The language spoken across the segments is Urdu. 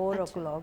4 o'clock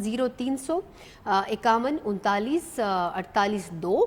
0300 51 39 48 2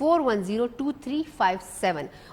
4102357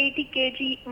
80 kg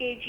kg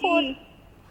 14?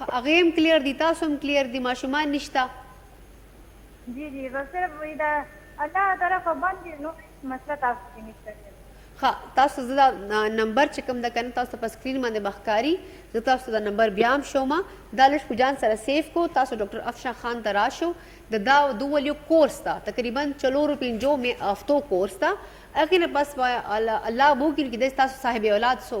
اغیم clear the تاسو هم کلیئر دی ماشومان نشتا جی جی بس صرف دا الله طرف باندې نو مسله تاسو کې نشته ها تاسو زدا نمبر چې کوم د کنه تاسو په سکرین باندې بخکاری زه تاسو دا نمبر بیا هم شوم دا لږ په جان سره سیف کو تاسو ډاکټر افشا خان ته راشو د دا دوه یو کورس تا تقریبا 4 میں هفتو کورس تا اخر نه بس الله بو کې د تاسو صاحب اولاد سو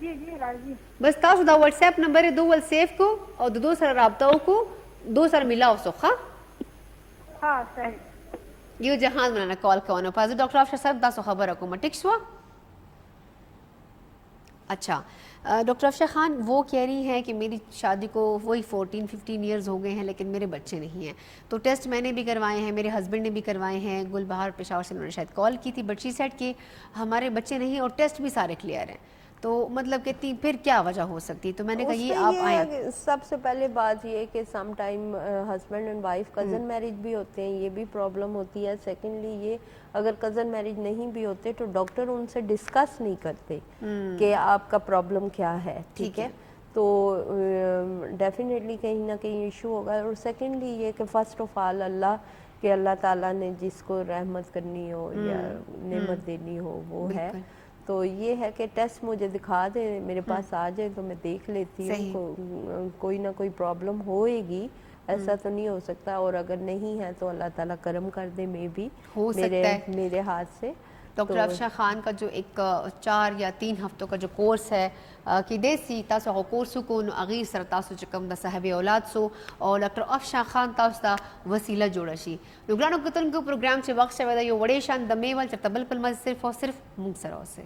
جی جی راځي بس تاسو دا واتس اپ نمبر دوه سیف کو او د دو سره رابطه وکړو دو سره ملاو سو ښه ها صحیح یو جهان مننه کال کوونه پاز ډاکټر افشار صاحب تاسو خبره کوم ټیک شو اچھا ڈاکٹر افشا خان وہ کہہ رہی ہیں کہ میری شادی کو وہی 14-15 ایئرز ہو گئے ہیں لیکن میرے بچے نہیں ہیں تو ٹیسٹ میں نے بھی کروائے ہیں میرے ہسبینڈ نے بھی کروائے ہیں گل بہار پشاور سے انہوں نے شاید کال کی تھی بٹ شی سیڈ کہ ہمارے بچے نہیں اور ٹیسٹ بھی سارے کلیئر ہیں تو مطلب کہتی پھر کیا وجہ ہو سکتی تو میں نے کہا یہ آپ آئیں سب سے پہلے بات یہ کہ some time husband and wife cousin marriage بھی ہوتے ہیں یہ بھی پرابلم ہوتی ہے سیکنڈلی یہ اگر کزن میرج نہیں بھی ہوتے تو ڈاکٹر ان سے ڈسکس نہیں کرتے کہ آپ کا پرابلم کیا ہے ٹھیک ہے تو ڈیفینیٹلی کہیں نہ کہیں ایشو ہوگا اور سیکنڈلی یہ کہ فرسٹ آف آل اللہ کہ اللہ تعالیٰ نے جس کو رحمت کرنی ہو یا نعمت دینی ہو وہ ہے تو یہ ہے کہ ٹیسٹ مجھے دکھا دیں میرے پاس آ جائے تو میں دیکھ لیتی ہوں کوئی نہ کوئی پرابلم ہوئے گی ایسا تو نہیں ہو سکتا اور اگر نہیں ہے تو اللہ تعالیٰ کرم کر دے میں بھی میرے ہاتھ سے ڈاکٹر افشا خان کا جو ایک 4 یا 3 ہفتوں کا جو کورس ہے کہ دیسی تاسو هغه کورس کو نو اغیر سره تاسو چې کوم د صاحب اولاد سو او ډاکټر افشا خان تاسو ته وسیله جوړ شي نو ګرانو کتونکو پروګرام چې وخت شوی دا یو وړې شان د میول چې تبل پل مز صرف او صرف موږ سره اوسه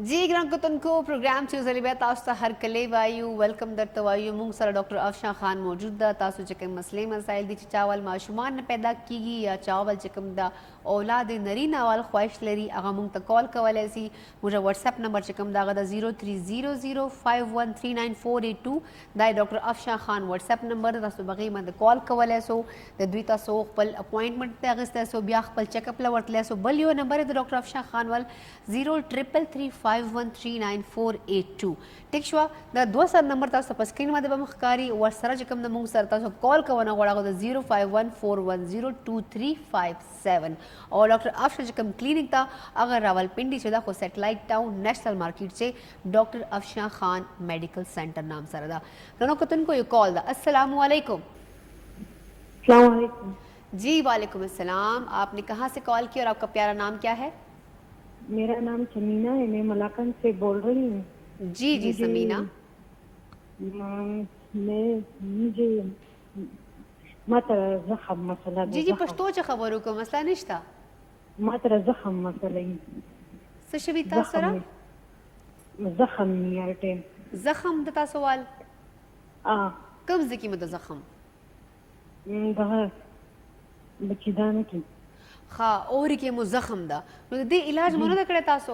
جی ګران کتونکو پروګرام چې زلیبه تاسو ته هر کلی وایو ویلکم درته وایو موږ سره ډاکټر افشا خان موجود ده تاسو چې کوم مسلې مسائل دي چې چاول ماشومان نه پیدا کیږي یا چاول چې کوم دا اولاد نرینه وال خواهش لري هغه موږ ته کال کولای شي موږ واتس اپ نمبر چې کوم دا غدا 030051398482 دا ډاکټر افشا خان واتس اپ نمبر تاسو بغیر باندې کال کولای شو د دوی تاسو خپل اپوینټمنټ ته اغسته سو بیا خپل چیک اپ لورتلی سو بل یو نمبر د ډاکټر افشا خان ول 033351398482 ټیک شو دا 200 نمبر تاسو په سکرین باندې به مخکاری ور سره چې کوم د موږ سره تاسو کال کوونه غواړئ د 0514102357 اور ڈاکٹر افشا چې کوم کلینک تا اگر راولپنڈی چې دا خو سیټلایټ ټاون نیشنل مارکیټ سے ڈاکٹر افشا خان میڈیکل سینٹر نام سره دا رونو کتن کو یہ کال دا السلام علیکم السلام علیکم جی وعلیکم السلام آپ نے کہاں سے کال کی اور آپ کا پیارا نام کیا ہے میرا نام سمینا ہے میں ملاکن سے بول رہی ہوں جی جی سمینا مجھے ماته زخم مسله جی جی پښتو چې خبرو کوم مسله نشته ماته زخم مسله څه شوي تاسو سره زخم یې ټیم زخم د تاسو وال کوم ځکه مو د زخم دغه بچیدانه کې ها اوري کې مو زخم ده نو د دې علاج مونږ نه کړی تاسو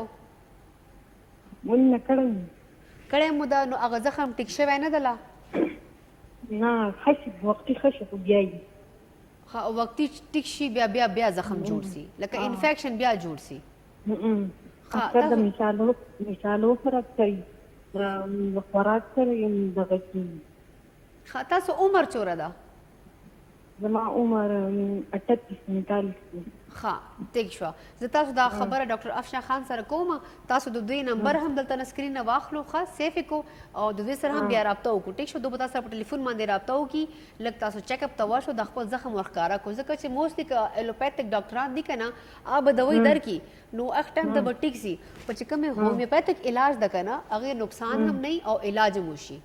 مونږ نه کړی مو دا نو هغه زخم ټیک شوی نه دله نه خشب وقتی خشب بیاي ها وقتی ټیک شي بیا زخم جوړ سي لکه انفیکشن بیا جوړ سي ها دا مثالو فرق کوي خوراک سره دغه کی ها تاسو عمر څومره ده زما عمر 38 ها ټیک شو زه تاسو دا خبره ډاکټر افشا خان سره کوم تاسو د دوی نمبر هم دلته نسکرین نه واخلو ښه سیف کو او د دوی سره هم بیا رابطه وکړو ټیک شو دوی تاسو په ټلیفون باندې رابطه وکړي لږ تاسو چیک اپ ته ورشو د خپل زخم ورښکاره کو ځکه چې موستلی ایلوپیتھک ډاکټران دي کنه اب دوی درکې نو اخ ټایم د بټیک سي په چې کوم هومیوپیتھک علاج د کنه هغه نقصان هم نه او علاج هم وشي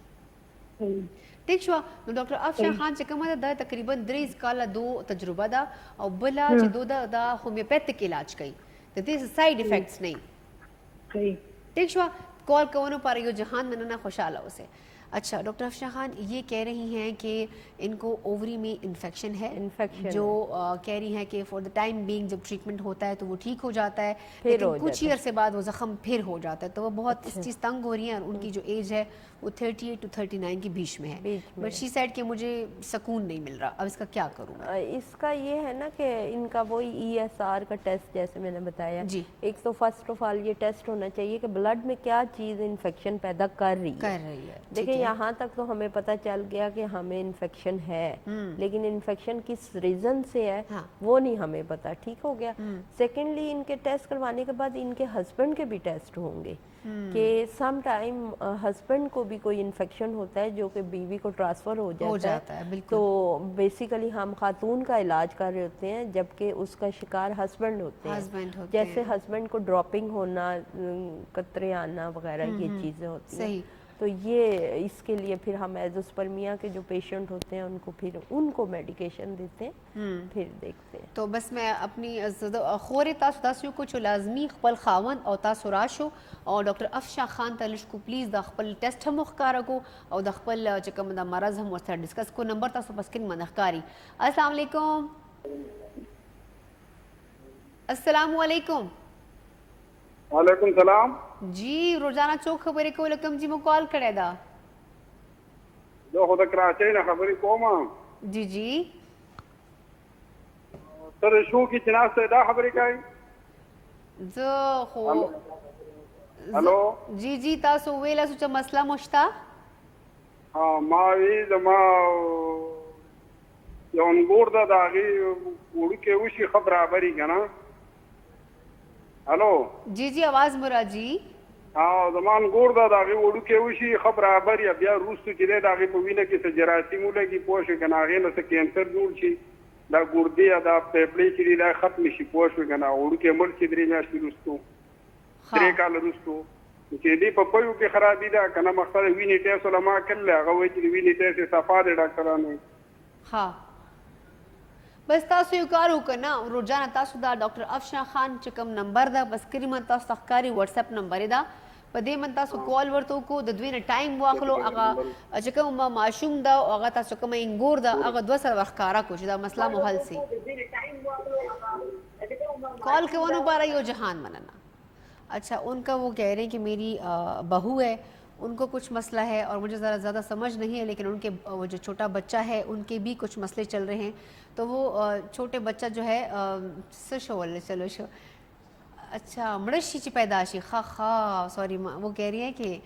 ٹھیک شو نو ډاکټر افشا خان چې کومه ده تقریبا 3 کاله دو تجربه ده او بلا چې دو دا هومیوپیتھک علاج کوي د دې ساید افیکټس نه ٹھیک شو کال کوونو پر یو جهان مننه خوشاله اوسه اچھا ڈاکٹر افشاں خان یہ کہہ رہی ہیں کہ ان کو اووری میں انفیکشن ہے، جو کہہ رہی ہیں کہ فار دا ٹائم بینگ جب ٹریٹمنٹ ہوتا ہے تو وہ ٹھیک ہو جاتا ہے، لیکن کچھ ہی عرصے بعد وہ زخم پھر ہو جاتا ہے، تو وہ بہت اس چیز تنگ ہو رہی ہیں، اور ان کی جو ایج ہے وہ 38 to 39 کے بیچ میں ہے، بٹ شی سیڈ کہ مجھے سکون نہیں مل رہا، اب اس کا کیا کروں میں؟ اس کا یہ ہے نا کہ ان کا وہی ESR کا ٹیسٹ جیسے میں نے بتایا، جی ایک تو فرسٹ آف آل یہ ٹیسٹ ہونا چاہیے کہ بلڈ میں کیا چیز انفیکشن پیدا کر رہی ہے۔ دیکھیں یہاں تک تو ہمیں پتہ چل گیا کہ ہمیں انفیکشن ہے، لیکن انفیکشن کس ریزن سے ہے وہ نہیں ہمیں پتہ، ٹھیک ہو گیا۔ سیکنڈلی ان کے ٹیسٹ کروانے کے بعد ان کے ہسبینڈ کے بھی ٹیسٹ ہوں گے کہ سم ٹائم ہسبینڈ کو بھی کوئی انفیکشن ہوتا ہے جو کہ بیوی کو ٹرانسفر ہو جاتا ہے، تو بیسیکلی ہم خاتون کا علاج کر رہے ہوتے ہیں جبکہ اس کا شکار ہسبینڈ ہوتے ہیں، جیسے ہسبینڈ کو ڈراپنگ ہونا، قطرے آنا وغیرہ یہ چیزیں ہوتی ہیں، تو یہ اس کے لیے پھر ہم ایزوسپرمیا کے جو پیشنٹ ہوتے ہیں ان کو پھر ان کو میڈیکیشن دیتے ہیں، پھر دیکھتے ہیں۔ تو بس میں اپنی خور تاسو داسیو کو چې لازمي خپل خاوند او تاسو راشو او ډاکټر افشاں خان ته لږ کو پلیز د خپل ټیسټ هم ښکاره کو او د خپل چې کوم د مرض هم ورسره ډسکس کو، نمبر تاسو په سکرین باندې ښکاري۔ السلام علیکم۔ السلام علیکم۔ وعلیکم السلام جی روزانه څوک خبرې کول کوم چې مو کال کړی دا؟ زه خو د کراچۍ نه خبرې کوم۔ جی جی ته د شو کې چې ناسته دا خبرې کوي؟ زه خو هلو جی جی تاسو ویله چې مسله مو شته؟ ما وی زما یو انګور ده د هغې وړوکې وشي ښه برابري که نه؟ هلو جی جی آواز مو راځي؟ زما انګور ده د هغې وړوکې وشي ښه برابر یا بیا وروستو چې دی د هغې په وینه کې څه جراثیم ولګي پوه شوې که نه، هغې نه څه کینسر جوړ شي، دا ګردې یا دا پیپړې چې دي دا ختمې شي پوه شوې که نه، وړوکې مړ شي 3 میاشتې وروستو 3 کاله وروستو، چې دې په پیو کې خرابي ده که نه مقصد وینې ټیسټ له ما کړلی، هغه وایي چې د وینې ټیسټ یې صفا دی ډاکټرانو. ها بس تاسو یو کار وکړه نه، روزانه تاسو دا ډاکټر افشاں خان چې کوم نمبر ده په سکرین باندې تاسو ته ښکاري، وټس اپ نمبر یې ده، په دې باندې تاسو کال ورته وکړو، د دوی نه ټایم واخلو، هغه چې کوم ماشوم ده هغه تاسو کوم انګور ده هغه دوه سره ښکاره کړو چې دا مسله مو حل سي، کال کوونو پاره یو جہان مننا۔ اچھا ان کا وہ کہہ رہے ہیں کہ میری بہو ہے، ان کو کچھ مسئلہ ہے اور مجھے ذرا زیادہ سمجھ نہیں ہے، لیکن ان کے وہ جو چھوٹا بچہ ہے ان کے بھی کچھ مسئلے چل رہے ہیں، تو وہ چھوٹے بچہ جو ہے چلو اچھا مرشی چی پیداشی سوری وہ کہہ رہی ہیں کہ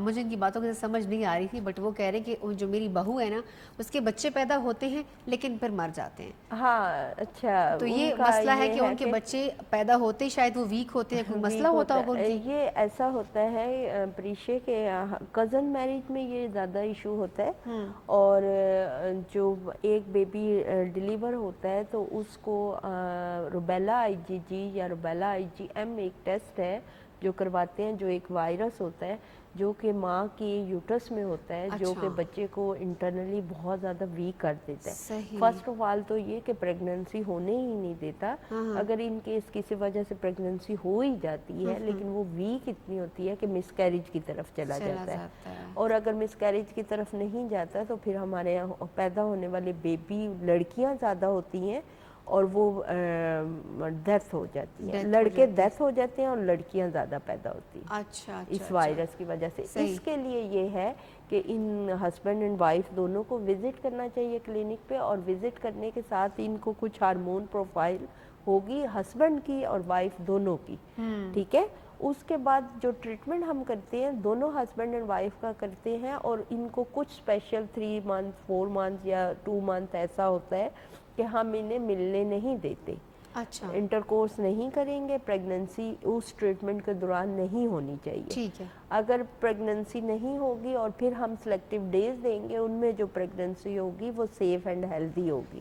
مجھے ان کی باتوں کی سمجھ نہیں آ رہی تھی، بٹ وہ کہہ رہے ہیں کہ جو میری بہو ہے نا اس کے بچے پیدا ہوتے ہیں لیکن پھر مر جاتے ہیں۔ ہاں اچھا تو یہ مسئلہ ہے کہ ان کے بچے پیدا ہوتے شاید وہ ویک ہوتے ہیں، کوئی مسئلہ ہوتا ہوگا؟ یہ ایسا ہوتا ہے پریشے کے کزن میرج میں یہ زیادہ ایشو ہوتا ہے، اور جو ایک بیبی ڈیلیور ہوتا ہے تو اس کو روبیلا IgG یا روبیلا IgM ایک ٹیسٹ ہے جو کرواتے ہیں، جو ایک وائرس ہوتا ہے جو کہ ماں کی یوٹرس میں ہوتا ہے، جو کہ بچے کو انٹرنلی بہت زیادہ ویک کر دیتا ہے۔ فرسٹ آف آل تو یہ کہ پریگننسی ہونے ہی نہیں دیتا، اگر ان کیس کسی وجہ سے پریگننسی ہو ہی جاتی ہے لیکن وہ ویک اتنی ہوتی ہے کہ مس کیریج کی طرف چلا جاتا ہے، اور اگر مس کیریج کی طرف نہیں جاتا تو پھر ہمارے یہاں پیدا ہونے والے بیبی لڑکیاں زیادہ ہوتی ہیں اور وہ ڈیتھ ہو جاتی ہے، لڑکے ڈیتھ ہو جاتے ہیں اور لڑکیاں زیادہ پیدا ہوتی ہیں اس وائرس کی وجہ سے۔ اس کے لیے یہ ہے کہ ان ہسبینڈ اینڈ وائف دونوں کو وزٹ کرنا چاہیے کلینک پہ، اور وزٹ کرنے کے ساتھ ان کو کچھ ہارمون پروفائل ہوگی ہسبینڈ کی اور وائف دونوں کی، ٹھیک ہے۔ اس کے بعد جو ٹریٹمنٹ ہم کرتے ہیں دونوں ہسبینڈ اینڈ وائف کا کرتے ہیں، اور ان کو کچھ اسپیشل 3 months 4 months یا 2 months ایسا ہوتا ہے کہ ہم انہیں ملنے نہیں دیتے، اچھا انٹرکورس نہیں کریں گے، پریگننسی اس ٹریٹمنٹ کے دوران نہیں ہونی چاہیے، ٹھیک ہے۔ اگر پریگننسی نہیں ہوگی اور پھر ہم سلیکٹیو ڈیز دیں گے، ان میں جو پریگننسی ہوگی وہ سیف اینڈ ہیلدی ہوگی،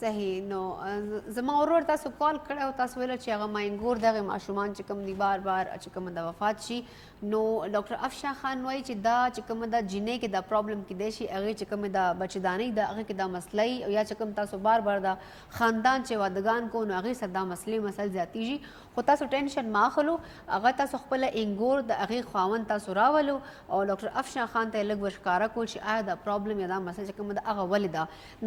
صحیح نو زما ورور تاسو کال کړی او تاسو ویل چې هغه ماینګور دغه ماشومان چې کوم دی بار چې کوم د وفات شي نو ډاکټر افشا خان وایي چې دا چې کوم د جینې کې دا پرابلم کېدای شي هغې چې کوم د بچدانۍ د هغې کې دا مسله یا چې کوم تاسو بار دا خاندان چې وادګان کو نو هغې سره دا مسلې مسل زیاتېږي خو تاسو ټینشن ما اخلو هغه تاسو خپله انګور د هغې خاوند تاسو راولو او ډاکټر افشا خان ته یې لږ ورښکاره کول چې آیا دا پرابلم یا دا مسله چې کوم د هغه ولې ده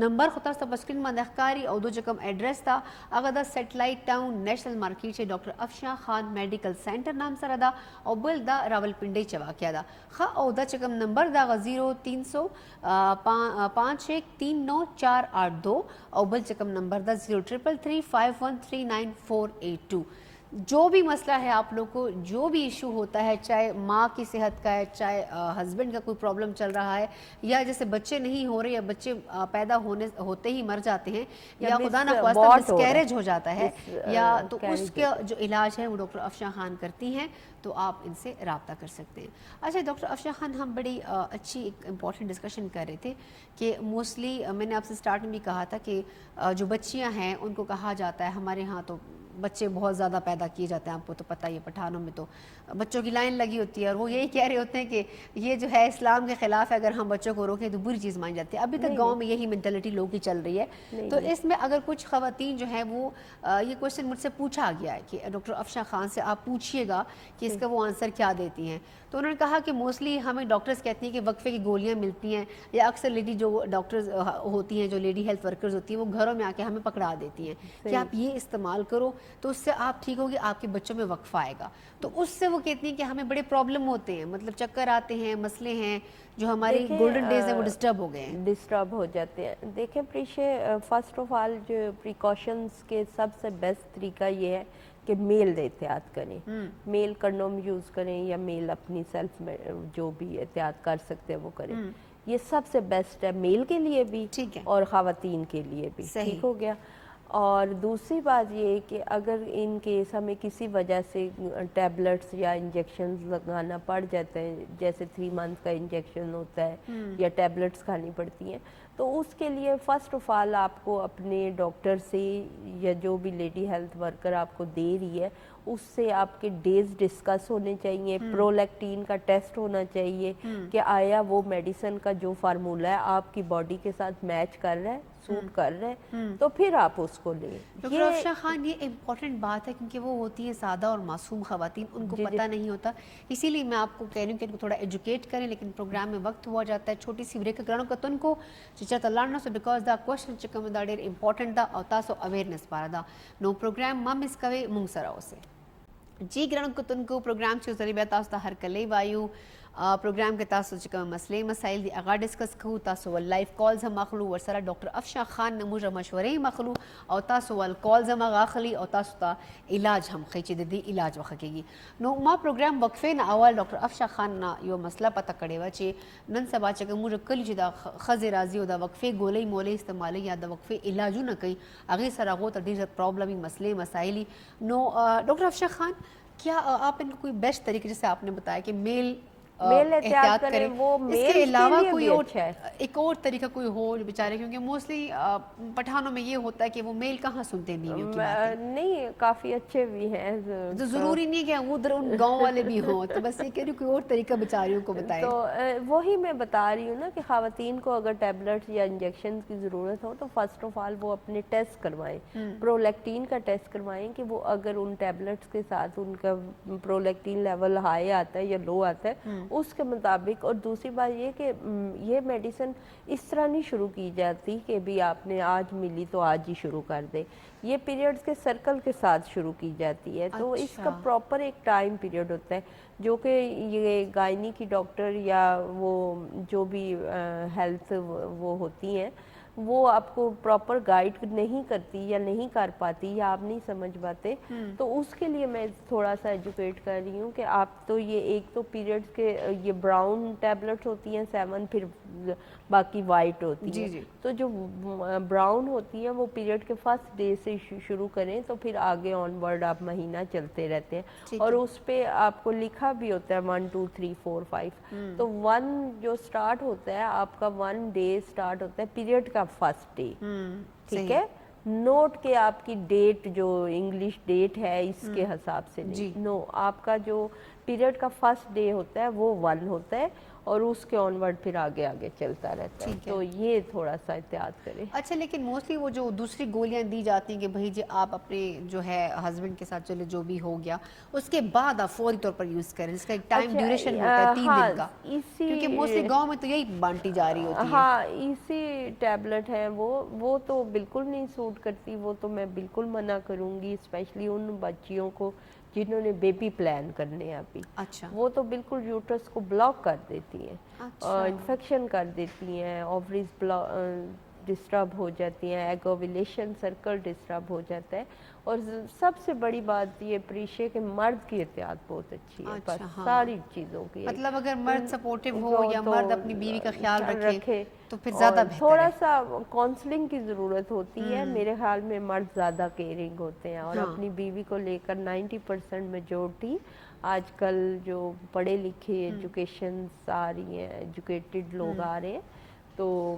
نمبر خو تاسو ته په سکرین باندې ښکاري او دو چې کوم ایډرس ده هغه د سیټلایټ ټاون نیشنل مارکیټ چې ډاکټر افشا خان میډیکل سینټر نام سره ده او بل دا راولپنډۍ چې واقع ده ښه او دا چې کوم نمبر ده هغه 0305139482 او بل چې کوم نمبر ده 033351398482 جو بھی مسئلہ ہے آپ لوگ کو جو بھی ایشو ہوتا ہے چاہے ماں کی صحت کا ہے چاہے ہسبینڈ کا کوئی پرابلم چل رہا ہے یا جیسے بچے نہیں ہو رہے یا بچے پیدا ہوتے ہی مر جاتے ہیں یا خدا نخواستہ مسکیریج ہو جاتا ہے یا تو اس کا جو علاج ہے وہ ڈاکٹر افشا خان کرتی ہیں تو آپ ان سے رابطہ کر سکتے ہیں. اچھا ڈاکٹر افشا خان ہم بڑی اچھی ایک امپورٹنٹ ڈسکشن کر رہے تھے کہ موسٹلی میں نے آپ سے اسٹارٹ میں بھی کہا تھا کہ جو بچیاں ہیں ان کو کہا جاتا ہے ہمارے ہاں تو بچے بہت زیادہ پیدا کیے جاتے ہیں آپ کو تو پتہ ہی ہے پٹھانوں میں تو بچوں کی لائن لگی ہوتی ہے اور وہ یہی کہہ رہے ہوتے ہیں کہ یہ جو ہے اسلام کے خلاف ہے اگر ہم بچوں کو روکیں تو بری چیز مانی جاتی ہے. ابھی تک گاؤں میں یہی مینٹلٹی لوگوں کی چل رہی ہے. تو اس میں اگر کچھ خواتین جو ہیں وہ یہ کوشچن مجھ سے پوچھا گیا ہے کہ ڈاکٹر افشا خان سے آپ پوچھیے گا کہ اس کا وہ آنسر کیا دیتی ہیں. تو انہوں نے کہا کہ موسٹلی ہمیں ڈاکٹرز کہتی ہیں کہ وقفے کی گولیاں ملتی ہیں یا اکثر لیڈی جو ڈاکٹرز ہوتی ہیں جو لیڈی ہیلتھ ورکرز ہوتی ہیں وہ گھروں میں آ کے ہمیں پکڑا دیتی ہیں کہ آپ یہ استعمال کرو تو اس سے آپ ٹھیک ہوگی آپ کے بچوں میں وقفہ آئے گا. تو اس سے وہ کہتی ہیں کہ ہمیں بڑے پرابلم ہوتے ہیں مطلب چکر آتے ہیں مسئلے ہیں جو ہماری گولڈن ڈیز ہیں وہ ڈسٹرب ہو گئے ہیں ڈسٹرب ہو جاتے ہیں. دیکھیں پریشے فرسٹ آف آل جو پریکاشنز کے سب سے بیسٹ طریقہ یہ ہے کہ میل احتیاط کریں, میل کنڈوم یوز کریں یا میل اپنی سیلف میں جو بھی احتیاط کر سکتے ہیں وہ کریں. یہ سب سے بیسٹ ہے میل کے لیے بھی اور خواتین کے لیے بھی. ٹھیک ہو گیا. اور دوسری بات یہ ہے کہ اگر ان کیس ہمیں کسی وجہ سے ٹیبلٹس یا انجیکشنز لگانا پڑ جاتے ہیں جیسے 3 منتھ کا انجیکشن ہوتا ہے یا ٹیبلٹس کھانی پڑتی ہیں تو اس کے لیے فرسٹ آف آل آپ کو اپنے ڈاکٹر سے یا جو بھی لیڈی ہیلتھ ورکر آپ کو دے رہی ہے اس سے آپ کے ڈیز ڈسکس ہونے چاہیے. پرولیکٹین کا ٹیسٹ ہونا چاہیے کہ آیا وہ میڈیسن کا جو فارمولہ ہے آپ کی باڈی کے ساتھ میچ کر رہا ہے, سوٹ کر رہے ہیں تو پھر آپ اس کو لیں. ڈاکٹر افشا خان یہ امپورٹنٹ بات ہے کیونکہ وہ ہوتی ہیں سادہ اور معصوم خواتین, ان کو پتہ نہیں ہوتا. اسی لیے میں آپ کو کہہ رہی ہوں کہ ان کو تھوڑا ایجوکیٹ کریں لیکن پروگرام میں وقت ہوا جاتا ہے. چھوٹی سی بریک کرانو کہ تن کو چچا تلانو سو بیکاز دا کوشچن چکم دا ډیر امپورٹنٹ دا او تاسو اویرنس پارا دا نو پروگرام ما مس کوي مونږ سره اوسه. جی ګرانو کتونکو پروگرام چې ذریعہ تاسو ته هر کلی وایو پروگرام کې تاسو چې کوم مسلې مسایل دي هغه ډسکس کوو. تاسو ول لایف کالز هم اخلو ورسره ډاکټر افشا خان نه موږ مشورې هم اخلو او تاسو ول کالز هم اخلي او تاسو ته علاج هم خي چې د دې علاج وخکېږي. نو ما پروگرام وقفې نه اول ډاکټر افشا خان نه یو مسله پته کړې و چې نن سبا چې موږ کلی چې دا خزې راځي او دا وقفې ګولۍ مولۍ استعمالي یا د وقفې علاجونه کوي هغې سره هغو ته ډېر پرابلمي مسلې مسایل. نو ڈاکٹر افشا خان کیا آپ ان کو کوئی بیسٹ طریقے جیسے آپ نے بتایا کہ میل احتیاط کریں وہ اس کے علاوہ کوئی اور ایک اور طریقہ کوئی ہو بیچارے کیونکہ موسٹلی پٹھانوں میں یہ ہوتا ہے کہ وہ میل کہاں سنتے ہیں نہیں کافی اچھے بھی ہیں تو ضروری نہیں کہ ادھر ان گاؤں والے بھی ہوں تو بس یہ کہہ رہی کوئی اور طریقہ بیچاریوں کو بتائیں. تو وہی میں بتا رہی ہوں نا کہ خواتین کو اگر ٹیبلٹس یا انجیکشن کی ضرورت ہو تو فرسٹ آف آل وہ اپنے ٹیسٹ کروائیں, پرولیکٹین کا ٹیسٹ کروائیں کہ وہ اگر ان ٹیبلٹس کے ساتھ ان کا پرولیکٹین لیول ہائی آتا ہے یا لو آتا ہے اس کے مطابق. اور دوسری بات یہ کہ یہ میڈیسن اس طرح نہیں شروع کی جاتی کہ بھی آپ نے آج ملی تو آج ہی شروع کر دے. یہ پیریڈز کے سرکل کے ساتھ شروع کی جاتی ہے. تو اس کا پراپر ایک ٹائم پیریڈ ہوتا ہے جو کہ یہ گائنی کی ڈاکٹر یا وہ جو بھی ہیلتھ وہ ہوتی ہیں وہ آپ کو پراپر گائیڈ نہیں کرتی یا نہیں کر پاتی یا آپ نہیں سمجھ پاتے. تو اس کے لیے میں تھوڑا سا ایجوکیٹ کر رہی ہوں کہ آپ تو یہ ایک تو پیریڈز کے یہ براؤن ٹیبلٹس ہوتی ہیں 7 پھر باقی وائٹ ہوتی جی ہیں. جی. تو جو براؤن ہوتی ہیں وہ پیریڈ کے فرسٹ ڈے سے شروع کریں تو پھر آگے آن ورڈ آپ مہینہ چلتے رہتے ہیں. اور اس پہ آپ کو لکھا بھی ہوتا ہے 1 2 3 4 5. تو 1 جو سٹارٹ ہوتا ہے آپ کا 1 ڈے سٹارٹ ہوتا ہے پیریڈ کا فرسٹ ڈے. ٹھیک ہے. نوٹ کہ آپ کی ڈیٹ جو انگلش ڈیٹ ہے اس کے حساب سے نہیں. نو آپ کا جو پیریڈ کا فرسٹ ڈے ہوتا ہے وہ 1 ہوتا ہے اور اس کے آن ورڈ پھر آگے آگے چلتا رہتا ہے. تو یہ تھوڑا سا احتیاط کریں. اچھا لیکن موسٹلی وہ جو دوسری گولیاں دی جاتی ہیں کہ بھائی جی آپ اپنے جو ہے ہسبینڈ کے ساتھ چلے جو بھی ہو گیا اس کے بعد آپ فوری طور پر یوز کریں, اس کا ایک ٹائم ڈیوریشن ہوتا ہے 3 دن کا, کیونکہ موسٹلی گاؤں میں تو یہی بانٹی جا رہی ہوتی ہے. ہاں اسی ٹیبلٹ ہیں وہ تو بالکل نہیں سوٹ کرتی, وہ تو میں بالکل منع کروں گی اسپیشلی ان بچیوں کو جنہوں نے بیبی پلان کرنے ہیں ابھی. اچھا وہ تو بالکل یوٹرس کو بلاک کر دیتی ہیں, انفیکشن کر دیتی ہیں, اووریز ڈسٹرب ہو جاتی ہیں, ایگ اوویلیشن سرکل ڈسٹرب ہو جاتا ہے. اور سب سے بڑی بات یہ پریشے کہ مرد کی احتیاط بہت اچھی ہے بس ساری چیزوں کی. مطلب اگر مرد سپورٹیو ہو یا مرد اپنی بیوی کا خیال رکھے تو پھر زیادہ بہتر ہے. تھوڑا سا کاؤنسلنگ کی ضرورت ہوتی ہے. میرے خیال میں مرد زیادہ کیئرنگ ہوتے ہیں اور اپنی بیوی کو لے کر 90% میجورٹی آج کل جو پڑھے لکھے ایجوکیشنز آ رہی ہیں, ایجوکیٹڈ لوگ آ رہے ہیں, تو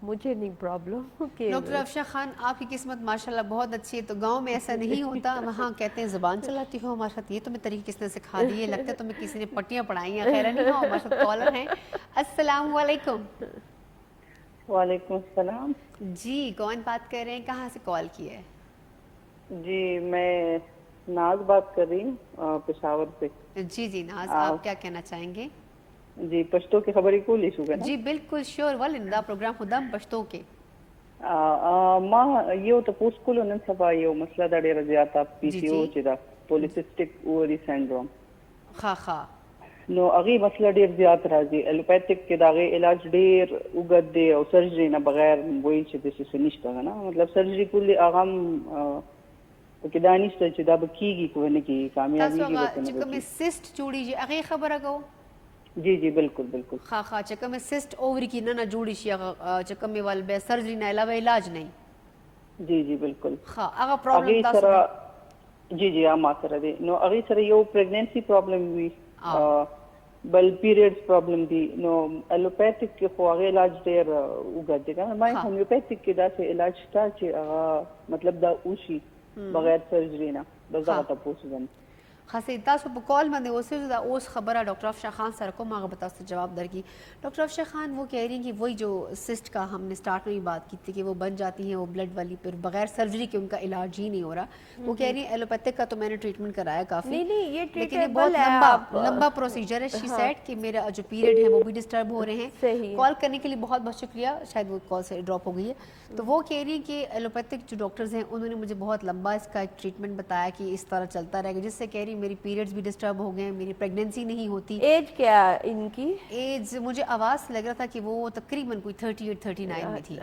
مجھے نہیں پرابلم. ڈاکٹر افشاں خان آپ کی قسمت ماشاءاللہ بہت اچھی ہے. تو گاؤں میں ایسا نہیں ہوتا, وہاں کہتے ہیں زبان چلاتی ہو ہمارے ساتھ, یہ تمہیں طریقے کس نے سکھا دیے, لگتا ہے تمہیں کسی نے پٹیاں پڑھائی ہیں. خیر نہیں ہو, ہمارے ساتھ کالر ہیں. السلام علیکم. وعلیکم السلام. جی کون بات کر رہے ہیں, کہاں سے کال کی ہے؟ جی میں ناز بات کر رہی ہوں پشاور سے. جی جی ناز, آپ کیا کہنا چاہیں گے؟ جی پشتو کی خبریں کو لیسو گا نا. جی بالکل شیور ولندا پروگرام خدام پشتو کے ما یو ته پوس کولو نن سبا یو مسله د ډیره زیاته پی سی او چې دا پولیسیسټک اووری سینډروم. خا نو هغه مسله ډیر زیات راځي. الوپیتھک کې داغه علاج ډیر وګد دی او سرجری نه بغیر وایي چې د څه نشته نه, مطلب سرجری کولی هغه کې دانشته چې دا بکیږي کو نه کی کامیابی کې وته چې کوم سیسٹ جوړی شي هغه خبره کو. جی جی بالکل بالکل. خا چې کوم سیسٹ اووری کې نه جوړی شي هغه چې کوم ول به سرجری نه علاوه علاج نه. جی جی بالکل. خا هغه پرابلم تاسو جی جی ما سره دی. نو هغه سره یو پریگننسی پرابلم وی بل پیریڈز پرابلم دی. نو الوپیتھک کې خو هغه علاج ډیر وګد دی کنه. ما هومیوپیتھک کې دا څه علاج شته چې هغه مطلب دا اوشي بغیر سرجری نه. بس دا تاسو وګورئ. خاصه تاسو په کال باندې اوسه دا اوس خبره ڈاکٹر افشاں خان سره کوم هغه بتا سے جواب در کی. ڈاکٹر افشاں خان وہ کہہ رہی ہیں کہ وہی جو سسٹ کا ہم نے سٹارٹ میں بات کی تھی کہ وہ بن جاتی ہیں وہ بلڈ والی, پھر بغیر سرجری کے ان کا علاج ہی نہیں ہو رہا. وہ کہہ رہی ہیں ایلوپیتھک کا تو میں نے ٹریٹمنٹ کرایا کافی, لیکن یہ بہت لمبا پروسیجر ہے. شی سیڈ کہ میرا جو پیریڈ ہے وہ بھی ڈسٹرب ہو رہے ہیں. کال کرنے کے لیے بہت بہت شکریہ, شاید وہ کال سے ڈراپ ہو گئی ہے. تو وہ کہہ رہی ہیں کہ ایلوپیتھک جو ڈاکٹرز ہیں انہوں نے مجھے بہت لمبا اس کا ایک ٹریٹمنٹ بتایا کہ اس طرح چلتا رہے گا, جس سے کہہ رہی میری پیریڈز بھی ڈسٹرب ہو گئے, میری پریگننسی نہیں ہوتی. ایج کیا ان کی؟ ایج مجھے آواز سے لگ رہا تھا کہ وہ تقریباً کوئی 38-39 میں تھی.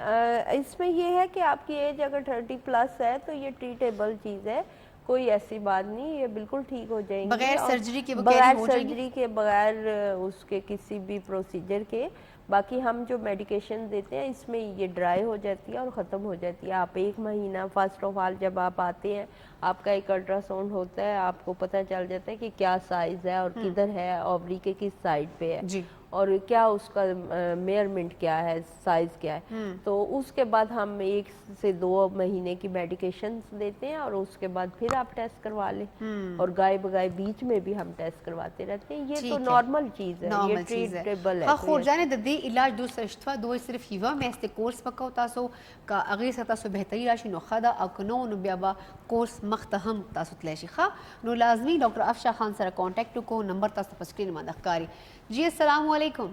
اس میں یہ ہے کہ آپ کی ایج اگر 30+ ہے تو یہ ٹریٹیبل چیز ہے, کوئی ایسی بات نہیں, یہ بالکل ٹھیک ہو جائیں گے بغیر سرجری کے. بغیر سرجری کے, بغیر اس کے کسی بھی پروسیجر کے. باقی ہم جو میڈیکیشن دیتے ہیں اس میں یہ ڈرائی ہو جاتی ہے اور ختم ہو جاتی ہے. آپ 1 مہینہ فرسٹ آف آل جب آپ آتے ہیں آپ کا ایک الٹرا ساؤنڈ ہوتا ہے, آپ کو پتہ چل جاتا ہے کہ کیا سائز ہے اور کدھر ہے, اووری کے کس سائڈ پہ ہے اور کیا اس کا میئرمنٹ کیا ہے, سائز کیا ہے. تو اس کے بعد ہم 1 سے 2 مہینے کی میڈیکیشنز دیتے ہیں اور اس کے بعد پھر آپ ٹیسٹ کروا لیں. اور گائے بگائے بیچ میں بھی ہم ٹیسٹ کرواتے رہتے ہیں. یہ تو نارمل چیز ہے, یہ ٹریٹیبل ہے. ہاں خور جانے ددی علاج دوسرا اشتوا دو صرف ہیوا میں este کورس پکاو تاسو کا اغه ستا سو بهتري راشي نو خدا او کنو نو بیا با کورس مختهم تاسو تلشي ښه نو لازمی ډاکټر افشاں خان سره کانټیکټ کو, نمبر تاسو په سکرین باندې ښکاری. جی السلام علیکم.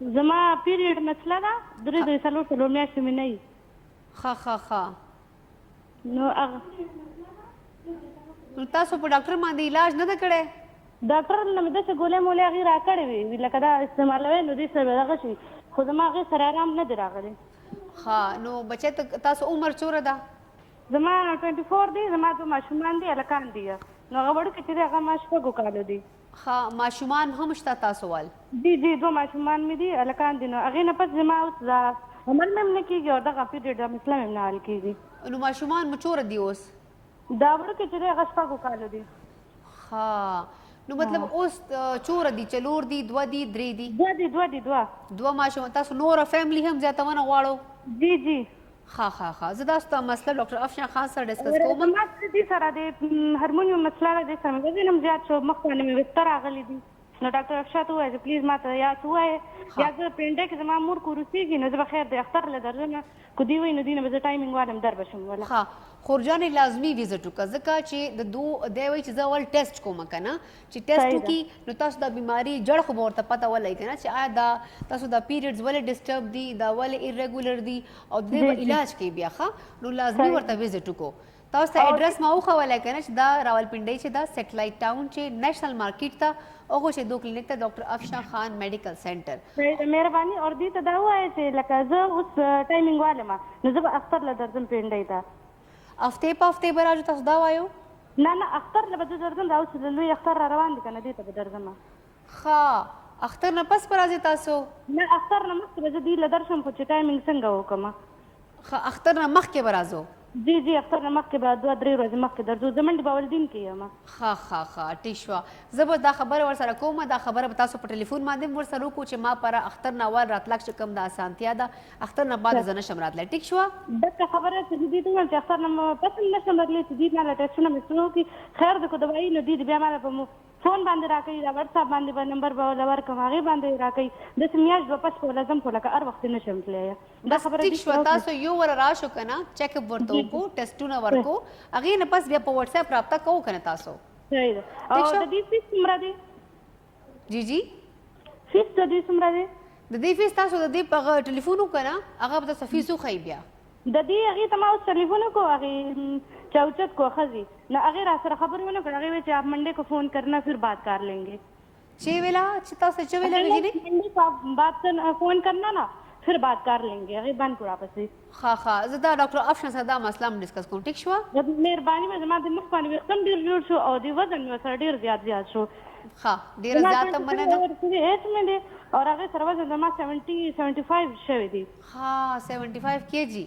زما پیریډ مسله ده 3 سالو میاشتې مې نه خا نو نو تاسو په ډاکټر باندې علاج نه ده کړی؟ ډاکټر نه مې داسې ګولۍ مولۍ هغې راکړې وي لکه دا استعمالوي نو دې سره به دغه شي خو زما هغې سره ارام نه دی راغلی. ها نو بچی تاسو عمر څومره ده؟ زما 24 دی. زما 2 ماشومان دي هلکان دي نو هغه وړوکي چې دی هغه ما 6 کالو دي. ها ماشومان هم شته تاسو ول؟ جی 2 ماشومان مې دي هلکان دي نو هغې نه پس زما اوس عمل مې هم نه کېږي او دغه پیریډ دا مسله مې هم نه حل کېږي. نو ماشومان مو څومره دي اوس؟ دا وړوکي چې دی هغه 6 کالو دي. ها نو مطلب اوس څومره دي؟ 4 دي 2 دي 3 دي؟ 2 دي. 2 ماشومان. تاسو نور فیملی هم زیاتونه غواړو؟ جی ها زه تاسو ته مسله ډاکټر افشان خان سره ډسکس کوم. ما دې سره د هارمونیوم مسله دې سره مې وزن هم زیات شو مخ باندې مې بستر راغلی دي نو ډاکټر افشان ته وایي چې پلیز ما ته یا څه وایي یا زه پینډه کې زما مور کوروسیږي نو زه به خیر د اختر له درځم که دوی وایي نو دوی نه به زه ټایمینګ والم در به شم وله. ها خورجانې لازمي ویزټ وکړه ځکه چې د دی وایي چې زه اول ټیسټ کوم که نه چې ټیسټ وکړي نو تاسو د بیماري جړ خو به ورته پته ولګي که نه چې آیا دا تاسو دا پیریډز ولې ډسټرب دي دا ولې ایرریګولر دي او د دې به علاج کوي بیا ښه نو لازمي ورته ویزټ وکړو. تاسو ته ایډرس ما وښولی که نه چې دا راولپنډۍ چې دا سیټلایټ ټاون چې نیشنل مارکیټ ته هغو چې دو کلینک ته ډاکټر افشان خان میډیکل سینټر. مهرباني اور دې ته دا ووایه چې لکه زه اوس ټایمینګ والم نو زه به اختر له درځم پینډۍ ته. هفتې په هفتې به راځو تاسو دا وایو؟ نه اختر له به زه درځم دا اوس لوی اختر را روان دي که نه دې ته به درځم. ښه اختر نه پس به راځئ تاسو؟ نه اختر نه مخکې به زه دې له درشم خو چې ټایمینګ څنګه وکړم. ښه اختر نه مخکې به راځو؟ جی اختر نه مخکې به 2-3 ورځې مخکې درځو زه منډې باولدین کې یم. ښه ټیک شوه. زه به دا خبره ورسره کوم دا خبره به تاسو په ټلیفون باندې هم ورسره وکړو چې ما پره اختر نه اول راتلک چې کوم د اسانتیا ده اختر نه بعد زه نشم راتلی. ټیک شوه؟ دغه خبره چې دې ته ووایم چې اختر نه پس هم نشم راتلی چې دې نه له ټیسټونه مې څه وکړي خیر د که دوايي نو دې بیا ما په فون باندې راکوي دا وټساپ باندې به نمبر به وله ورکړم هغې باندې راکوي داسې میاشت به پس به لازم خو لکه هر وخت نشم تللی. بس ټیک شوه. تاسو یو وره راشو که نه چیک اپ ورته وکړو ټیسټونه ورکو هغې نه پس بیا په وټساپ رابطه کوو که نه تاسو؟ صحیح ده. او د دې فیس څومره دی؟ جی فیس د دې څومره دی؟ د دې فیس تاسو د دې په هغه ټلیفون وکړه نه هغه به تاسو فیس وښایي بیا د دې هغې ته ما اوس ټلیفون وکړو هغې چوچت کو ښځې نو هغې را سره خبرې ونه کړ هغې وایي چې آپ منڈے کو فون کرنا پھر بات کر لیں گے. چې ویلا چې تاسو چې ویلا ویلې منڈے کو بات فون کرنا نا پھر بات کر لیں گے هغې بند کړو اپسې. ښه زه دا ډاکټر افشان سره دا مسله هم ډسکس کوم. ټیک شوه؟ مهرباني به زما د مخ باندې ویښته هم ډېر جوړ شو او د وزن مې ورسره ډېر زیات شو. ښه ډېره زیاته مننه. ایج مې دی او هغې سره وزن زما 75 شوی دی. ها 75 kg.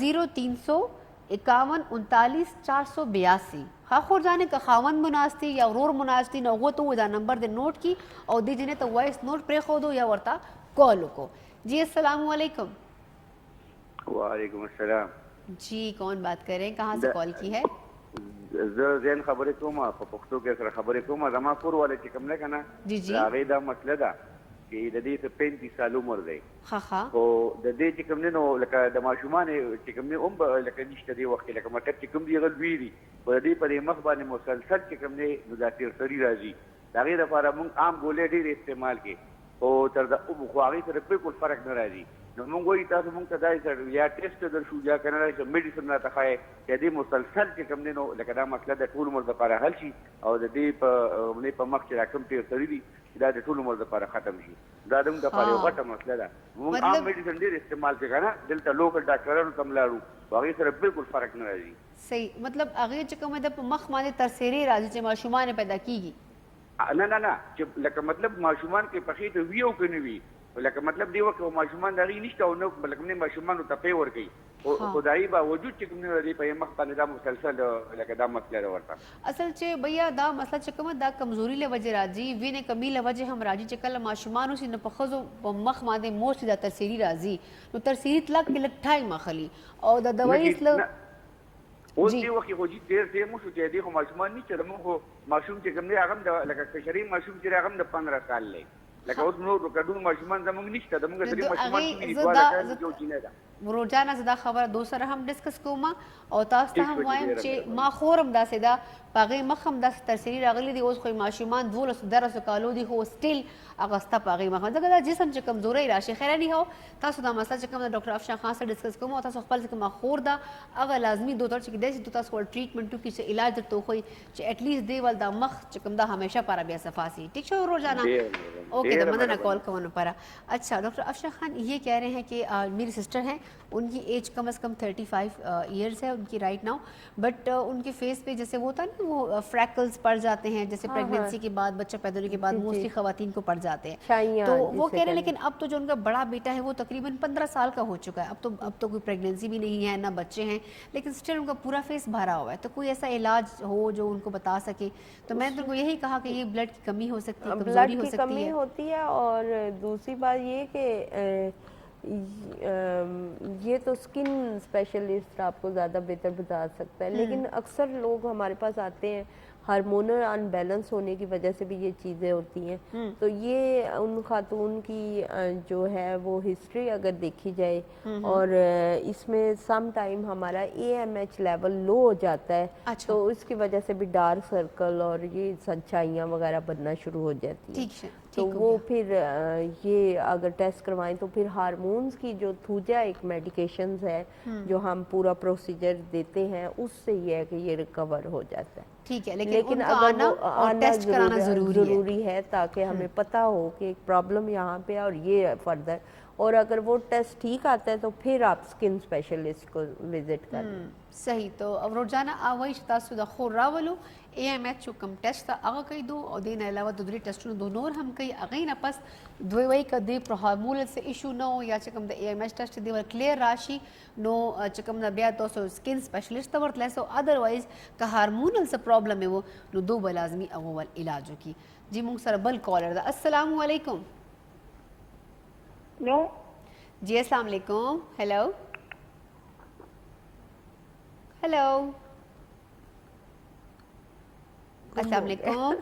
0300 51 39 482 خا خور جانے کا خاون مناستی یا غرور مناستی نو غو تو دا نمبر دے نوٹ کی اور دی جنے تو وائس نوٹ پر خو دو یا ورتا کال کو. جی السلام علیکم. وعلیکم السلام. جی کون بات کر رہے ہیں, کہاں سے کال کی ہے؟ زین خبرې کوم په پښتو کې سره خبرې کوم. زما کور والے چې کوم نه کنه جی جی هغه دا مسله ده چې د دې څه 35 سال عمر دی ها ها او د دې چې کوم نه نو لکه د ماشومان چې کوم نه لکه نشته دی وخت لکه مطلب چې کوم دی غل ویری په دې په مخ باندې مسلسل چې کوم نه نو دا تیر سری راځي. دا غیر لپاره موږ عام ګولې ډېر استعمال کې او تر دا او خو هغه سره بالکل فرق نه راځي. نو موږ وایي تاسو موږ ته دا یا ټیسټ درشو یا کنه چې میډیسن راته خای چې دې مسلسل چې کوم نه نو لکه دا مسله د ټول عمر لپاره حل شي او د دې په مخ چې راکم تیر سری دي دا د ټول عمر لپاره ختم شي. دا د موږ لپاره یو غټه مسله ده. موږ عام میډیسن ډېر استعمال کوي کنه دلته لوکل ډاکټرانو تم لاړو هغه سره بالکل فرق نه راځي. صحیح مطلب هغه چې کومه د مخ باندې ترسيري راځي چې ماشومان پیدا کیږي. نه نه نه چې لکه مطلب ماشومان کې پخې ته ویو کني وی لکه مطلب دی وکه ماشومان دغه نشته او نو بلکې نه ماشومان ته پی ور کوي او خدای با وجود چې کوم نه دی په مخ باندې دا مسلسل لکه دا مسله ورته اصل چې بیا دا مسله چې کومه دا کمزوري له وجه راځي وینې کمی له وجه هم راځي چې کله ماشومان اوس نه په خزو په مخ باندې موست دا ترسيري راځي نو ترسيري تلک کې لټای مخلي او د دوايي اسله اوس دی وخت خو جی ډیر ډیر مو چې دی خو ماشومان نه چې موږ ماشوم چې کوم نه هغه د لکه کشري ماشوم چې هغه د 15 سال لې لکه اوس نو کډون ماشومان زموږ نشته د موږ درې ماشومان چې جو چینه ده روزانه زدا خبره دوسره هم ډسکس کوم او تاسو ته هم وایم چې ما خورم داسې دا پاغه مخم داسې ترسيري راغلي دي اوس خو ماشومان 12 کالو دي هو سټیل اغستا پاغه مخم دا جسم چې کمزوري راشي خیر نه هو تاسو دا مسله چې کوم ډاکټر افشان خان سره ډسکس کوم او تاسو خپل کوم خور دا هغه لازمي دوتر چې داسې تاسو ول ټریټمنټ کی چې علاج درته خو چې اټ لیست دی ول دا مخ چې کوم دا همیشه پر بیا صفاسي ٹھیک شو روزانه اوکے دا مدن کال کوونه پر. اچھا ڈاکٹر افشان خان یہ کہہ رہے ہیں کہ میری سسٹر ہیں ان کی ایج کم از کم 35 ایئرس ہے ان کی رائٹ ناؤ بٹ ان کے فیس پہ جیسے وہ ہوتا ہے نا وہ فریکلز پڑ جاتے ہیں جیسے پریگنینسی کے بعد بچہ پیدا ہونے کے بعد موسٹلی خواتین کو پڑ جاتے ہیں تو وہ کہہ رہے ہیں لیکن اب تو جو ان کا بڑا بیٹا ہے وہ تقریباً 15 سال کا ہو چکا ہے اب تو کوئی پریگنینسی بھی نہیں ہے نہ بچے ہیں لیکن اسٹل ان کا پورا فیس بھرا ہوا ہے تو کوئی ایسا علاج ہو جو ان کو بتا سکے تو میں تو یہی کہا کہ یہ بلڈ کی کمی ہو سکتی ہے کمزوری ہو سکتی ہے ہوتی ہے اور دوسری بات یہ کہ یہ تو اسکن اسپیشلسٹ آپ کو زیادہ بہتر بتا سکتا ہے لیکن اکثر لوگ ہمارے پاس آتے ہیں ہارمونل ان بیلنس ہونے کی وجہ سے بھی یہ چیزیں ہوتی ہیں تو یہ ان خاتون کی جو ہے وہ ہسٹری اگر دیکھی جائے اور اس میں سم ٹائم ہمارا AMH لیول لو ہو جاتا ہے تو اس کی وجہ سے بھی ڈارک سرکل اور یہ سنچائیاں وغیرہ بننا شروع ہو جاتی ہیں تو وہ پھر یہ اگر ٹیسٹ کروائیں تو پھر ہارمونز کی جو تھوجا ایک میڈیکیشنز ہے جو ہم پورا پروسیجر دیتے ہیں اس سے یہ ہے کہ یہ ریکور ہو جاتا ہے ٹھیک ہے لیکن اگر وہ آنا ضروری ہے تاکہ ہمیں پتہ ہو کہ ایک پرابلم یہاں پہ ہے اور یہ فردر اور اگر وہ ٹیسٹ ٹھیک آتا ہے تو پھر آپ اسکن اسپیشلسٹ کو وزٹ کریں. صحیح تو اب روزانہ آوائی تاسو د خور راولو AMH جو کم ټیسټ هغه کوي دو او دین علاوه د درې ټیسټونو دو نور هم کوي هغه نه پس دوی وای کدی پرهارمونل سے ایشو نو یا چې کوم د AMH ټیسټ دی ور کلیر راشي نو چې کوم د بیا تاسو سکن سپیشلسٹ ته ورتلای سو ادروایز که هارمونل سے پرابلم ہے وہ نو دو بلازمی اول علاج کی. جی مونږ سره بل کالر ده. السلام علیکم. نو جی السلام علیکم. ہیلو ہیلو السلام علیکم.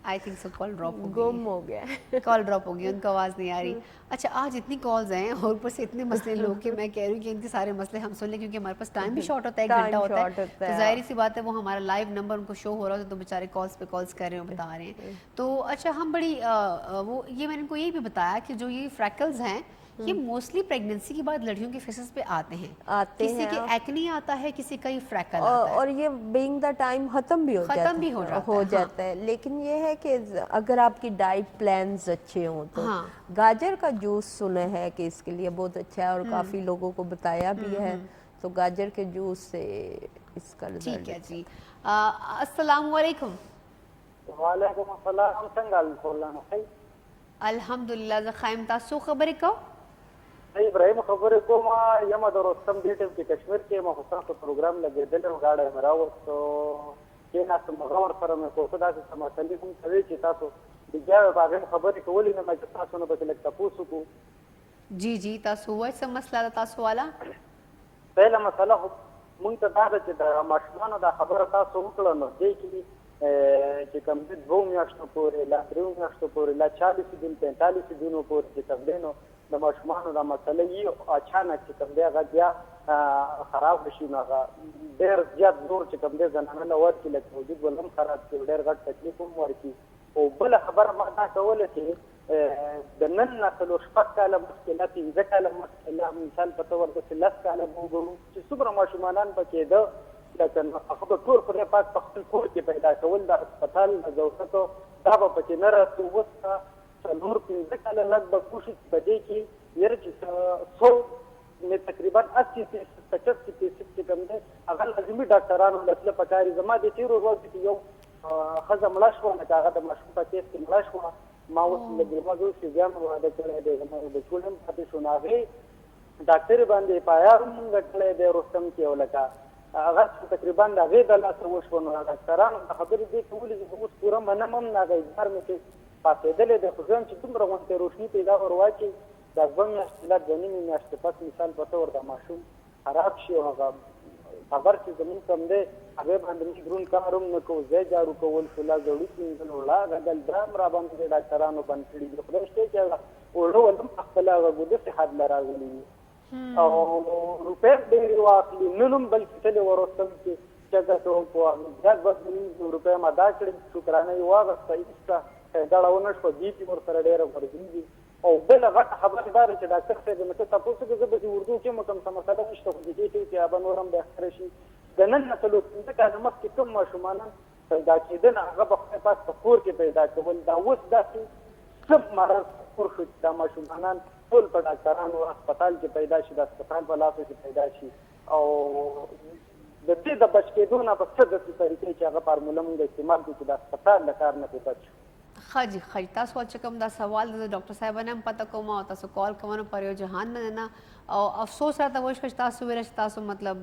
I think so call drop گم ہو گیا کال ڈراپ ہو گئی ان کو آواز نہیں آ رہی. اچھا آج اتنی کالز ہیں اور اوپر سے اتنے مسئلے لوگ کہ میں کہہ رہی ہوں کہ ان کے سارے مسئلے ہم سن لیں کیونکہ ہمارے پاس ٹائم بھی شارٹ ہوتا ہے 1 گھنٹہ ہوتا ہے تو ظاہری سی بات ہے وہ ہمارا لائیو نمبر ان کو شو ہو رہا ہوتا ہے تو بیچارے کالز پہ کالز کر رہے ہیں بتا رہے ہیں. تو اچھا ہم بڑی وہ یہ میں نے ان کو یہی بھی بتایا کہ جو یہ فریکلز ہیں یہ موسٹلی پریگنینسی کے بعد لڑکیوں کے فیسز پہ آتے ہیں کسی کے ایکنی آتا ہے کسی کا یہ فریکل آتا ہے اور یہ بینگ دا ٹائم ختم بھی ہو جاتا ہے لیکن یہ ہے کہ اگر آپ کی ڈائٹ پلانز اچھے ہوں تو گاجر کا جوس سنا ہے کہ اس کے لیے بہت اچھا ہے اور کافی لوگوں کو بتایا بھی ہے تو گاجر کے جوس سے اس کا رزلٹ. ٹھیک ہے جی. السلام علیکم. وعلیکم السلام. څنګه الحمدلله الحمدلله. زه خایم تاسو خبرې کو ابراهیم خبرې کوم یم د رستم دې ټیم کې کشمیر کې ما خو تاسو پروګرام لګېدلی و ګاډی مې راوستو کېناستم هغه ورسره مې کوڅه داسې څه مسلې هم کوي چې تاسو بیا په هغې خبرې کولې نه چې تاسو نه پسې لږ تپوس وکړو جی جی تاسو وای څه مسله ده تاسو والا پهله مسله خو مونږ ته دا ده چې د ماشومانو دا خبره تاسو وکړه نو دې کې چې کوم دې 2 میاشتو پورې لا 3 میاشتو پورې لا 40 دن 45 دنو پورې چې کوم دی نو د ماشومانو دا مسله یي اچانک چې کوم دی هغه بیا خراب شي نو هغه ډېر زیات زور چې کوم دی زنانه له ورکړي لکه وجود ولهم خراب کړي ډېر غټ تکلیف هم ورکړي او بله خبره ما دا کوله چې د نن نه څلور شپږ کاله مخکې لا 15 کاله مخکې لا مثال په طور داسې 10 کاله به وګورو چې څومره ماشومانان پکې ده لکه هغه به ټول خدای پاک په خپل کور کې پیدا کول د هسپتال د ضرورتو دا به پکې نه راتلو اوس څلور 15 کاله لږ به کوشش په دې کې یاره چې 100 میں تقریباً 80-85% چې کوم دی هغه لازمي ډاکټرانو لسله پکاري زما د تېرو ورځو کې یو ښځه مړه شوه لکه هغه د ماشوم په کیس کې مړه شوه ما اوس لږ زما زوی چې بیا مې واده کړی دی زما یو بچول هم پاتې شو نو هغې ډاکټرې باندې پایار هم مونږ کړی دی رستم کې او لکه هغه تقریبا د هغې د لاسه وشوه نو ډاکټرانو د خبرې دې کولې چې اوس پوره منم هم نه هغه اظهار مې کې پاڅېدلی دی خو زه هم چې دومره غوندې روشني پیدا ور واچي دا 2 میاشتې لا 2 نیمې میاشتې پس مثال په طور د ماشوم خراب شي او هغه خبر چې زمونږ کوم دی هغې باندې موږ دروند کار هم نه کوو ځای جارو کول فلا زړي کېندل وړه غږل دا هم راباندې د ډاکټرانو بند کړي دي خدای شته چې هغه اوړه ول هم خپله هغه ګوده صحت له راغلي وي او روپۍ ډېرې واخلي نن هم بلکې تلې ورستم چې جګه کوم په زیات بس 9 روپۍ م ادا کړې شکرانه یې واغسته ایسته ډډه ونه شوه بي پي ورسره ډېره غورځېږي او بله غټه خبره دا ده چې ډاکټر صاحب مې ته تپوس وکړه زه به چې اردو کې کوم څه مسله نشته خو د دې ټی چې به نور هم بهتره شي د نن نه څلور 15 کاله مخکې کوم ماشومانان پیدا کېدل هغه به خدای پاک په کور کې پیدا کول دا اوس داسې څه مرض خپور شو چې دا ماشومانان ټول په ډاکټرانو هسپتال کې پیدا شي د هسپتال په لاسو کې پیدا شي او د دې د بچ کېدو نه په څه داسې طریقې چې هغه فارموله مونږ استعمال کړو چې د هسپتال له کار نه پې بچ شو ښه جي ښه تاسو چې کوم دا سوال د ډاکټر صاحبانه هم پته کوم او تاسو کال کوم پر یو جهان نه او افسوس راته وایي چې تاسو ویل چې تاسو مطلب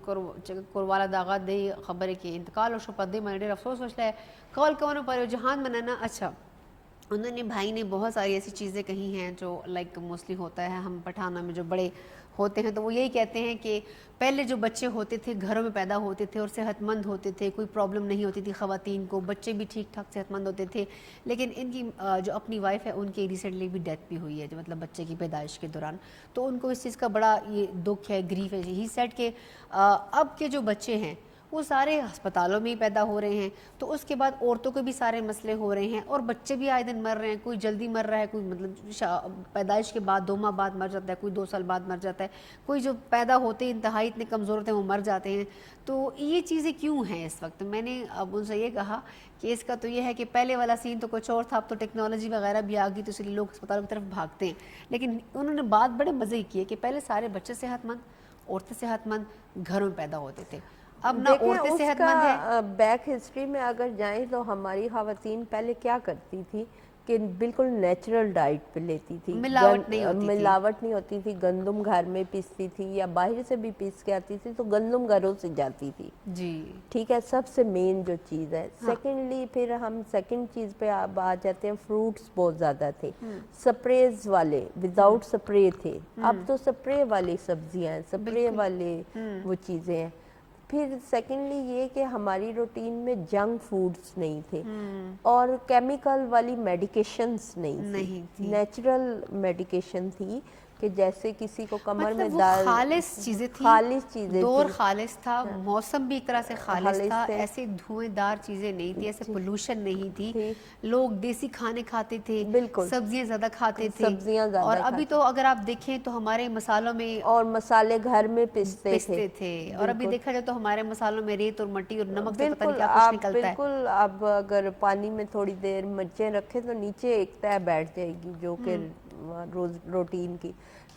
کورواله داغه دی خبره کې انتقال شو په دې باندې ډېر افسوس وشله کال کوم پر یو جهان مننا اچھا انہوں نے بھائی نے بہت ساری ایسی چیزیں کہی ہیں جو لائک موسٹلی ہوتا ہے ہم پٹھانہ میں جو بڑے ہوتے ہیں تو وہ یہی کہتے ہیں کہ پہلے جو بچے ہوتے تھے گھروں میں پیدا ہوتے تھے اور صحت مند ہوتے تھے کوئی پرابلم نہیں ہوتی تھی خواتین کو بچے بھی ٹھیک ٹھاک صحت مند ہوتے تھے لیکن ان کی جو اپنی وائف ہے ان کی ریسنٹلی بھی ڈیتھ بھی ہوئی ہے جو مطلب بچے کی پیدائش کے دوران تو ان کو اس چیز کا بڑا یہ دکھ ہے گریف ہے ہی سیٹ کہ اب کے جو بچے ہیں وہ سارے ہسپتالوں میں ہی پیدا ہو رہے ہیں تو اس کے بعد عورتوں کے بھی سارے مسئلے ہو رہے ہیں اور بچے بھی آئے دن مر رہے ہیں کوئی جلدی مر رہا ہے کوئی مطلب پیدائش کے بعد 2 ماہ بعد مر جاتا ہے کوئی 2 سال بعد مر جاتا ہے کوئی جو پیدا ہوتے انتہائی اتنے کمزور ہوتے ہیں وہ مر جاتے ہیں تو یہ چیزیں کیوں ہیں اس وقت میں نے اب ان سے یہ کہا کہ اس کا تو یہ ہے کہ پہلے والا سین تو کچھ اور تھا اب تو ٹیکنالوجی وغیرہ بھی آ گئی تو اس لیے لوگ اسپتالوں کی طرف بھاگتے ہیں لیکن انہوں نے بات بڑے مزے کی ہے کہ پہلے سارے بچے صحت مند عورتیں صحت مند گھروں میں پیدا ہوتے تھے اب نہ عورتیں صحت مند ہیں بیک ہسٹری میں اگر جائیں تو ہماری خواتین پہلے کیا کرتی تھی کہ بالکل نیچرل ڈائٹ پہ لیتی تھی ملاوٹ نہیں ہوتی تھی گندم گھر میں پیستی تھی یا باہر سے بھی پیس کے آتی تھی تو گندم گھروں سے جاتی تھی جی ٹھیک ہے سب سے مین جو چیز ہے سیکنڈلی پھر ہم سیکنڈ چیز پہ اب آ جاتے ہیں فروٹس بہت زیادہ تھے سپریز والے وداؤٹ سپرے تھے اب تو سپرے والی سبزیاں ہیں سپرے والے وہ چیزیں ہیں پھر سیکنڈلی یہ کہ ہماری روٹین میں جنک فوڈز نہیں تھے اور کیمیکل والی میڈیکیشنز نہیں تھی نیچرل میڈیکیشن تھی کہ جیسے کسی کو کمر میں دال خالص چیزیں تھیں دور خالص تھا موسم بھی ایک طرح سے خالص تھا ایسے دھوئیں دار چیزیں نہیں تھی ایسے پولوشن نہیں تھی لوگ دیسی کھانے کھاتے تھے سبزیاں زیادہ کھاتے تھے اور ابھی تو اگر آپ دیکھیں تو ہمارے مسالوں میں اور مسالے گھر میں پیستے تھے اور ابھی دیکھا جائے تو ہمارے مسالوں میں ریت اور مٹی اور نمک سے پتہ نہیں کیا کچھ نکلتا ہے بالکل اب اگر پانی میں تھوڑی دیر مرچیں رکھیں تو نیچے ایک تہ بیٹھ جائے گی جو کہ روٹین کی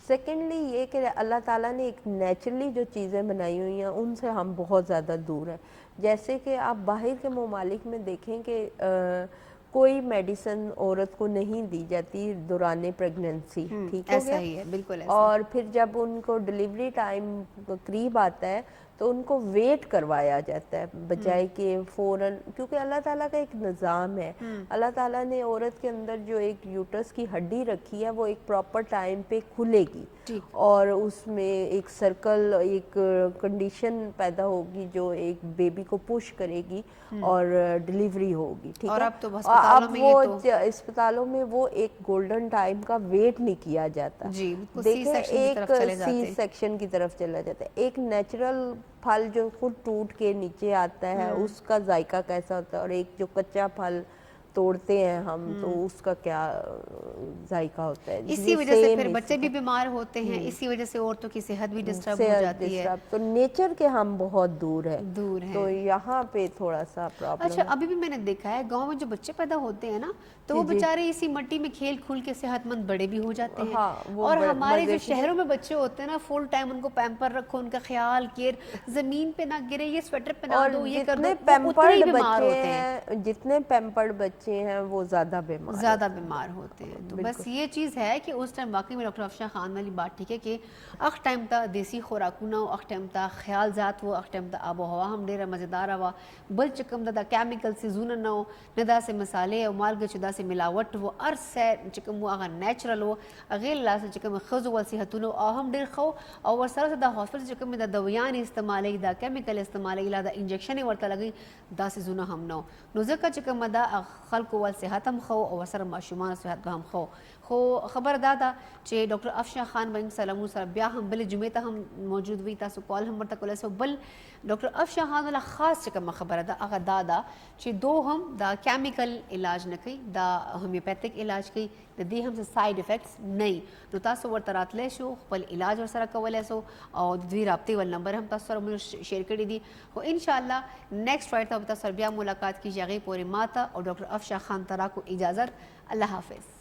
سیکنڈلی یہ کہ اللہ تعالیٰ نے ایک نیچرلی جو چیزیں بنائی ہوئی ہیں ان سے ہم بہت زیادہ دور ہیں جیسے کہ آپ باہر کے ممالک میں دیکھیں کہ کوئی میڈیسن عورت کو نہیں دی جاتی دوران پریگننسی، ٹھیک ہو گیا؟ ایسا ہی ہے، بالکل ایسا۔ اور پھر جب ان کو ڈیلیوری ٹائم قریب آتا ہے تو ان کو ویٹ کروایا جاتا ہے بجائے کہ فوراً، کیونکہ اللہ تعالیٰ کا ایک نظام ہے، اللہ تعالیٰ نے عورت کے اندر جو ایک یوٹرس کی ہڈی رکھی ہے وہ ایک پراپر ٹائم پہ کھلے گی اور اس میں ایک سرکل، ایک کنڈیشن پیدا ہوگی جو ایک بیبی کو پش کرے گی اور ڈیلیوری ہوگی، ٹھیک ہے؟ اب وہ اسپتالوں میں وہ ایک گولڈن ٹائم کا ویٹ نہیں کیا جاتا، دیکھیں ایک سی سیکشن کی طرف چلا جاتا ہے۔ ایک نیچرل پھل جو خود ٹوٹ کے نیچے آتا ہے اس کا ذائقہ کیسا ہوتا ہے، اور ایک جو کچا پھل توڑتے ہیں ہم تو اس کا کیا ذائقہ ہوتا ہے، اسی وجہ سے پھر بچے بھی بیمار ہوتے ہیں، اسی وجہ سے عورتوں کی صحت بھی ڈسٹرب ہو جاتی ہے۔ تو نیچر کے ہم بہت دور ہیں، تو یہاں پہ تھوڑا سا پرابلم۔ اچھا، ابھی بھی میں نے دیکھا ہے گاؤں میں جو بچے پیدا ہوتے ہیں نا تو وہ بیچارے اسی مٹی میں کھیل کھول کے صحت مند بڑے بھی ہو جاتے ہیں، اور ہمارے جو شہروں میں بچے ہوتے ہیں نا فل ٹائم ان کو پیمپر رکھو، ان کا خیال کیئر، زمین پہ نہ گرے، یہ سویٹر پہنا دو، یہ کر دو، اتنے ہی بیمار ہوتے ہیں۔ جتنے پیمپرڈ بچے ہیں وہ زیادہ بیمار ہوتے ہیں۔ تو بس یہ چیز ہے کہ اس ٹائم واقعی میں ڈاکٹر افشاں خان والی بات ٹھیک ہے کہ اخ ٹائم تا دیسی خوراکو نہ ہو، اخ ٹائم تا خیال ذات وہ، اخ ٹائم تا آب و ہوا ہم ڈیرا مزیدار ہوا، بل چکم دا کیمیکل سے زونہ نہ ہو، نہ دا سے مسالے او مالگے چدا سے ملاوٹ وہ ارسے چکم وہ اگر نیچرل ہو، اغیر اللہ سے چکم خزو والصحتون او ہم ڈیر خو، اور سر سے دا ہاسپٹل چکم دا دویان استعمالی، دا کیمیکل استعمالی، دا انجیکشن ورطا لگی، دا سے زونہ ہم نو نوزکا چکم دا خلق والصحت ہم خو اور سر معشومان صحت ہم خو خبر دادا چے ڈاکٹر افشاں خان بنگ سلامو سر بیا ہم بل جمعہ تا ہم موجود ہوئی تاسو کال ہم ورطا کولے سو بل ڈاکٹر افشاں خان والا خاص چکم خبر دا اگا دادا چے دو ہم دا کیمیکل علاج نہ کئی، دا ہومیوپیتھک علاج کئی، دا دی ہم سے سائیڈ افیکٹس نہیں، نو تاسو ورطا رات لے شو پل علاج ور سر کولے سو، اور دوی رابطے وال نمبر ہم تاسو سر مجھے شیئر کری دی، اور انشاءاللہ نیکسٹ فرائیڈ تا تاسو سر بیا ملاقات کی جاگئی پورے ماتا اور ڈاکٹر افشاں خان ترا کو اجازت، اللہ حافظ۔